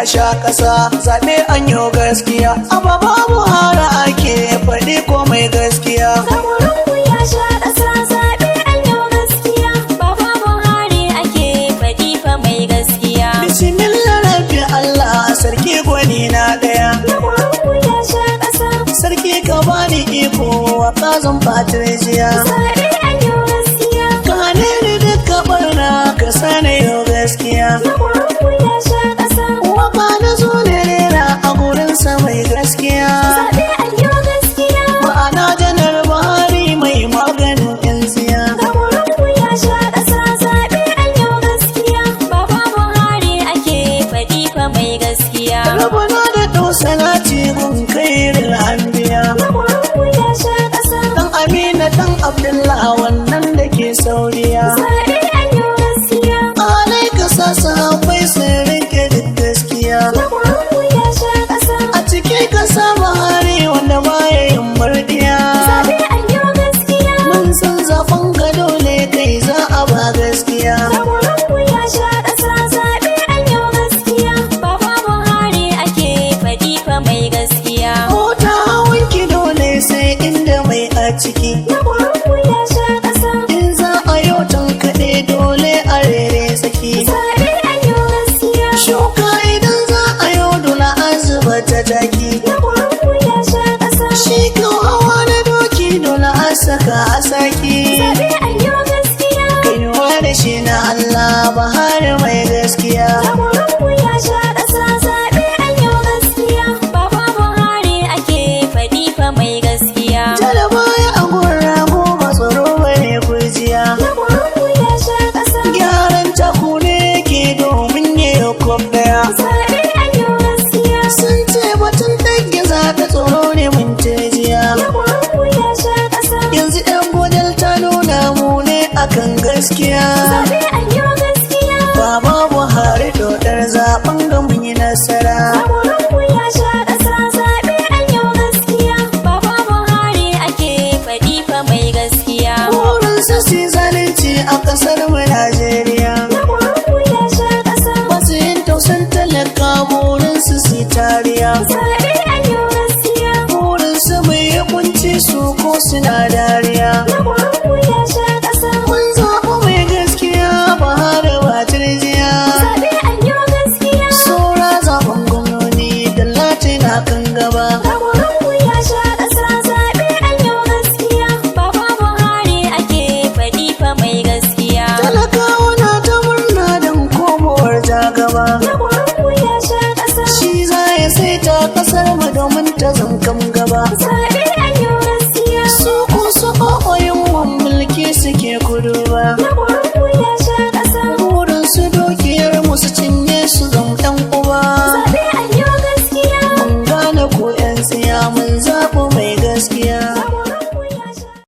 sha ƙasa, zaɓe an yi gaskiya. Abba Buhari ake faɗi ko mai gaskiya. Kamurin ya sha ƙasa, zaɓe an yi gaskiya. Baba Buhari ake faɗi fa mai gaskiya. Bismillah rabbi Allah sarki gwani na ɗaya. Kamurin ya sha ƙasa, Sarki ka bani iko a ƙazan fatar jiya. zaɓe an yi gaskiya. Ka hane ni duka barna ka sani yau gaskiya. Kamurin ya sha ƙasa, Waka na zo da rera a gurinsa mai gaskiya. zaɓe an yi gaskiya. Ma'ana janar Buhari mai maganin yan tsiya. Kamurin ya sha ƙasa, zaɓe an yi gaskiya. Baba Buhari ake faɗi fa mai gaskiya. Rabana da ɗausalati gun kairin anbiya. Kamurin ya sha ƙasa, Dan Amina dan Abdullah wannan da ke sauriya. zaɓe an yi gaskiya. Alai ka sa sahabbai sun rike duk gaskiya. Kamurin ya sha ƙasa, A ciki ka sa Buhari wanda baya yin murdiya. zaɓe an yi gaskiya. Mun san zaɓen ka dole kai za a ba gaskiya. Kamurin ya sha ƙasa, zaɓe an yi gaskiya. Baba Buhari ake faɗi fa mai gaskiya. Mota hawan ki dole sai inda mai a ciki. Kamurin ya sha ƙasa, In za a yau tankaɗe dole a rere saki. zaɓe an yi gaskiya. Shuka idan za a yau dole a zuba ta taki. Kamurin ya sha ƙasa, Shi kan hawa na doki dole a saka a saki. zaɓe an yi gaskiya. Kaiwa da shi na Allah Buhari mai gaskiya. Kamurin ya sha ƙasa, zaɓe an yi gaskiya. Baba Buhari ake faɗi fa mai gaskiya. Jalabaya a gurra ko ba tsoro bane kurjiya. Kamurin ya sha ƙasa, Gyaran taku ne ke domin ya kwaf daya. zaɓe an yi gaskiya. Sun ce batun ɗage zaɓe tsoro ne mun jiya. Kamurin ya sha ƙasa, Yanzu ɗan bodal ta nuna mu ne akan gaskiya. zaɓe an yi gaskiya. Baba Buhari dodar zaɓen ga mun yi nasara. Kamurin ya sha ƙasa, zaɓe an yi gaskiya. Baba Buhari ake faɗi fa mai gaskiya. Burinsa su yi zalunci a ƙasar mu Najeriya. Kamurin ya sha ƙasa, Masu yin tausan talaka burinsu su yi tariya. zaɓe an yi gaskiya. Burinsu mai yi kunci su ko suna